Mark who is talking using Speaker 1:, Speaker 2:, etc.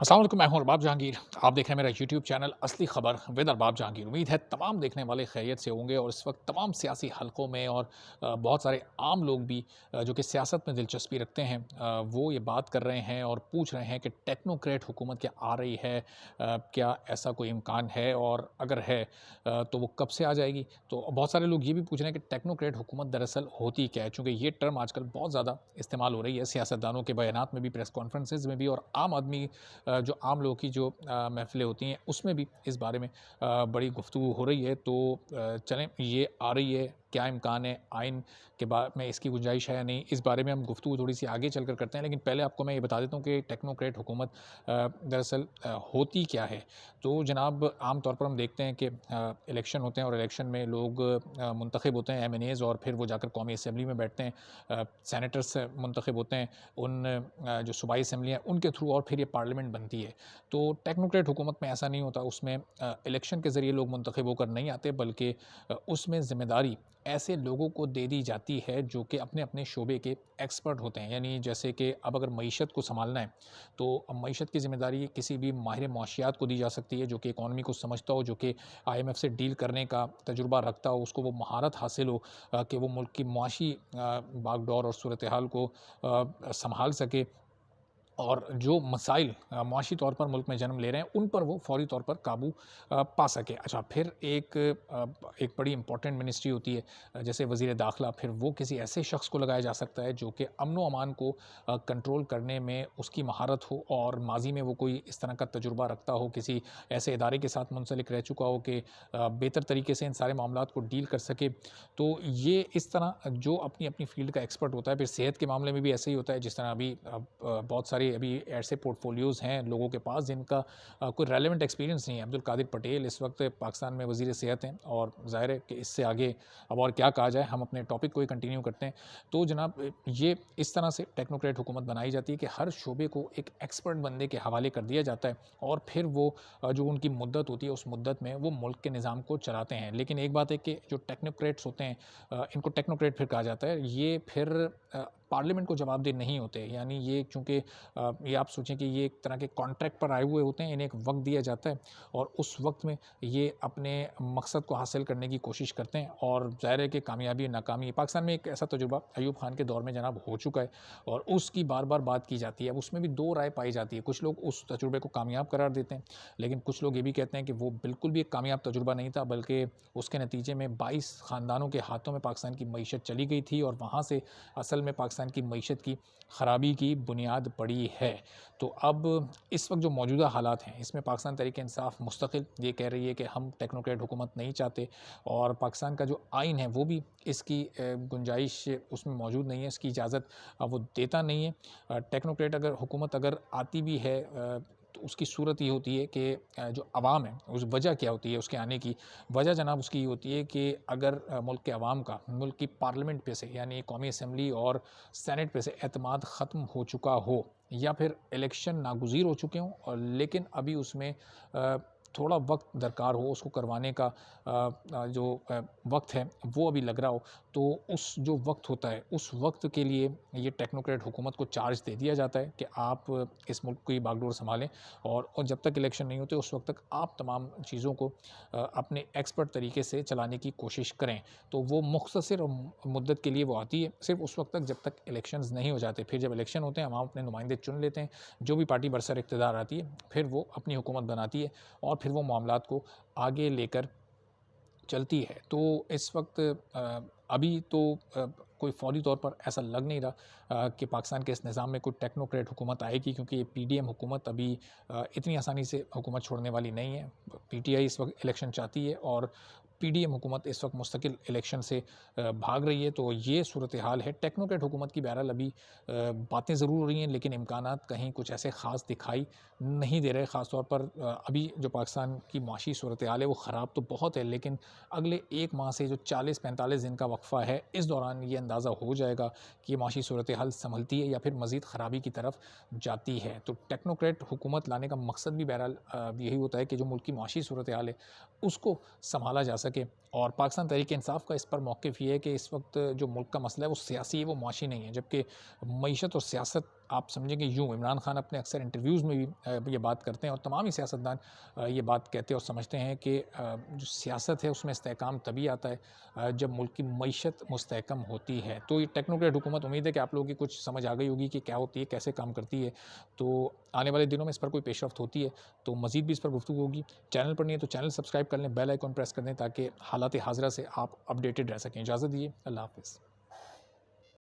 Speaker 1: अस्सलाम वालेकुम, मैं हूं अरबाब जहांगीर। आप देख रहे हैं मेरा यूट्यूब चैनल असली खबर विद अरबाब जहांगीर। उम्मीद है तमाम देखने वाले खैरियत से होंगे और इस वक्त तमाम सियासी हलकों में और बहुत सारे आम लोग भी जो कि सियासत में दिलचस्पी रखते हैं, वो ये बात कर रहे हैं और पूछ रहे हैं कि टेक्नोक्रेट हुकूमत क्या आ रही है, क्या ऐसा कोई इम्कान है और अगर है तो वो कब से आ जाएगी। तो बहुत सारे लोग ये भी पूछ रहे हैं कि टेक्नोक्रेट हुकूमत दरअसल होती क्या है, चूँकि ये टर्म आजकल बहुत ज़्यादा इस्तेमाल हो रही है सियासतदानों के बयानात में भी, प्रेस कॉन्फ्रेंसेज में भी और आम आदमी जो आम लोगों की जो महफ़िलें होती हैं उसमें भी इस बारे में बड़ी गुफ्तगू हो रही है। तो चलें, ये आ रही है, क्या इम्कान है, आइन के में इसकी गुंजाइश है या नहीं, इस बारे में हम गुफ्तगू थोड़ी-सी आगे चलकर करते हैं। लेकिन पहले आपको मैं ये बता देता हूँ कि टेक्नोक्रेट हुकूमत दरअसल होती क्या है। तो जनाब, आम तौर पर हम देखते हैं कि इलेक्शन होते हैं और इलेक्शन में लोग मुंतखब होते हैं, एमएनएज़, और फिर वो जाकर कौमी असम्बली में बैठते हैं। सेनेटर्स मुंतखब होते हैं, उन जो सूबाई असम्बलियाँ उनके थ्रू, और फिर ये पार्लियामेंट बनती है। तो टेक्नोक्रेट हुकूमत में ऐसा नहीं होता, उसमें इलेक्शन के ज़रिए लोग मुंतखब होकर नहीं आते, बल्कि उसमें ज़िम्मेदारी ऐसे लोगों को दे दी जाती है जो कि अपने अपने शोबे के एक्सपर्ट होते हैं। यानी जैसे कि अब अगर मईशत को संभालना है तो अब मईशत की ज़िम्मेदारी किसी भी माहिर मुआशियात को दी जा सकती है, जो कि इकॉनमी को समझता हो, जो कि आईएमएफ से डील करने का तजुर्बा रखता हो, उसको वो महारत हासिल हो कि वो मुल्क की मुआशी बागडोर और सूरत हाल को संभाल सके, और जो मसाइल मुआशी तौर पर मुल्क में जन्म ले रहे हैं, उन पर वो फ़ौरी तौर पर काबू पा सके। अच्छा, फिर एक बड़ी इम्पॉर्टेंट मिनिस्ट्री होती है, जैसे वज़ीर दाखिला, फिर वो किसी ऐसे शख्स को लगाया जा सकता है जो कि अमन-ओ-अमान को कंट्रोल करने में उसकी महारत हो और माज़ी में वो कोई इस तरह का तजुर्बा रखता हो, किसी ऐसे इदारे के साथ मुंसलिक रह चुका हो कि बेहतर तरीके से इन सारे मामलात को डील कर सके। तो ये इस तरह जो अपनी-अपनी फ़ील्ड का एक्सपर्ट होता है। फिर सेहत के मामले में भी ऐसे ही होता है, जिस तरह अभी बहुत सारे अभी ऐसे पोर्टफोलियोज़ हैं लोगों के पास जिनका कोई रेलेवेंट एक्सपीरियंस नहीं है। अब्दुल कादिर पटेल इस वक्त पाकिस्तान में वज़ीर सेहत हैं, और ज़ाहिर है कि इससे आगे अब और क्या कहा जाए, हम अपने टॉपिक को ही कंटिन्यू करते हैं। तो जनाब, ये इस तरह से टेक्नोक्रेट हुकूमत बनाई जाती है कि हर शोबे को एक एक्सपर्ट बंदे के हवाले कर दिया जाता है, और फिर वो जो उनकी मुद्दत होती है उस मुद्दत में वो मुल्क के निज़ाम को चलाते हैं। लेकिन एक बात है कि जो टेक्नोक्रेट्स होते हैं, इनको टेक्नोक्रेट फिर कहा जाता है, ये फिर पार्लियामेंट को जवाबदेह नहीं होते। यानी ये चूँकि ये आप सोचें कि ये एक तरह के कॉन्ट्रैक्ट पर आए हुए होते हैं, इन्हें एक वक़्त दिया जाता है और उस वक़्त में ये अपने मकसद को हासिल करने की कोशिश करते हैं, और ज़ाहिर है कि कामयाबी नाकामी, पाकिस्तान में एक ऐसा तजुर्बा अयूब खान के दौर में जनाब हो चुका है और उसकी बार-बार बात की जाती है। अब उसमें भी 2 राय पाई जाती है। कुछ लोग उस तजुर्बे को कामयाब करार देते हैं, लेकिन कुछ लोग ये भी कहते हैं कि वो बिल्कुल भी एक कामयाब तजुर्बा नहीं था, बल्कि उसके नतीजे में 22 ख़ानदानों के हाथों में पाकिस्तान की मईशत चली गई थी, और वहाँ से असल में पाकिस्तान की मईशत की ख़राबी की बुनियाद पड़ी है। तो अब इस वक्त जो मौजूदा हालात हैं, इसमें पाकिस्तान तहरीक-ए-इंसाफ़ मुस्तकिल ये कह रही है कि हम टेक्नोक्रेट हुकूमत नहीं चाहते, और पाकिस्तान का जो आइन है वो भी इसकी गुंजाइश उसमें मौजूद नहीं है, इसकी इजाज़त वो देता नहीं है। टेक्नोक्रेट अगर हुकूमत अगर आती भी है, तो उसकी सूरत ये होती है कि जो अवाम है, उस वजह क्या होती है उसके आने की? वजह जनाब उसकी ये होती है कि अगर मुल्क के अवाम का मुल्क की पार्लियामेंट पे से, यानी कौमी असम्बली और सेनेट पे से एतमाद ख़त्म हो चुका हो, या फिर इलेक्शन नागुज़ीर हो चुके हों, और लेकिन अभी उसमें थोड़ा वक्त दरकार हो उसको करवाने का, जो वक्त है वो अभी लग रहा हो, तो उस जो वक्त होता है उस वक्त के लिए ये टेक्नोक्रेट हुकूमत को चार्ज दे दिया जाता है कि आप इस मुल्क की बागडोर संभालें, और जब तक इलेक्शन नहीं होते उस वक्त तक आप तमाम चीज़ों को अपने एक्सपर्ट तरीके से चलाने की कोशिश करें। तो वो मुख्तसर मुद्दत के लिए वो आती है, सिर्फ उस वक्त तक जब तक इलेक्शंस नहीं हो जाते। फिर जब इलेक्शन होते हैं, हम अपने नुमाइंदे चुन लेते हैं, जो भी पार्टी बरसर इक़्तिदार आती है फिर वो अपनी हुकूमत बनाती है, और फिर वो मामलात को आगे लेकर चलती है। तो इस वक्त अभी तो कोई फ़ौरी तौर पर ऐसा लग नहीं रहा कि पाकिस्तान के इस निज़ाम में कोई टेक्नोक्रेट हुकूमत आएगी, क्योंकि ये पीडीएम हुकूमत अभी इतनी आसानी से हुकूमत छोड़ने वाली नहीं है। पीटीआई इस वक्त इलेक्शन चाहती है, और पीडीएम हुकूमत इस वक्त मुस्तकिल इलेक्शन से भाग रही है। तो ये सूरत हाल है टेक्नोक्रेट हुकूमत की। बहरहाल अभी बातें ज़रूर हो रही हैं, लेकिन इम्कानात कहीं कुछ ऐसे ख़ास दिखाई नहीं दे रहे। ख़ास तौर पर अभी जो पाकिस्तान की माशी सूरत हाल है वो ख़राब तो बहुत है, लेकिन अगले 1 माह से जो 40-45 दिन का वक्फ़ा है, इस दौरान ये अंदाज़ा हो जाएगा कि ये माशी सूरत हाल सँभलती है या फिर मज़ीद ख़राबी की तरफ जाती है। तो टेक्नोक्रेट हुकूमत लाने का मकसद भी बहरहाल यही होता है कि जो मुल्क की माशी सूरत हाल है उसको सँभाला जा सके। और पाकिस्तान तहरीक-ए-इंसाफ़ का इस पर मौक़िफ़ ये है कि इस वक्त जो मुल्क का मसला है वो सियासी है, वो मुआशी नहीं है, जबकि मईशत और सियासत आप समझेंगे यूँ इमरान खान अपने अक्सर इंटरव्यूज़ में भी ये बात करते हैं और तमाम ही सियासतदान ये बात कहते हैं और समझते हैं कि जो सियासत है उसमें इस्तेहकाम तभी आता है जब मुल्क की मईशत मुस्तहकम होती है। तो ये टेक्नोक्रेट हुकूमत, उम्मीद है कि आप लोगों की कुछ समझ आ गई होगी कि क्या होती है, कैसे काम करती है। तो आने वाले दिनों में इस पर कोई पेशरफ्त होती है तो मज़ीद भी इस पर गुफ्तगू होगी। चैनल पर नहीं है तो चैनल सब्सक्राइब कर लें, बेल आइकन प्रेस कर दें ताकि हालात हाज़िरा से आप अपडेटेड रह सकें। इजाज़त दीजिए, अल्लाह हाफ़िज़।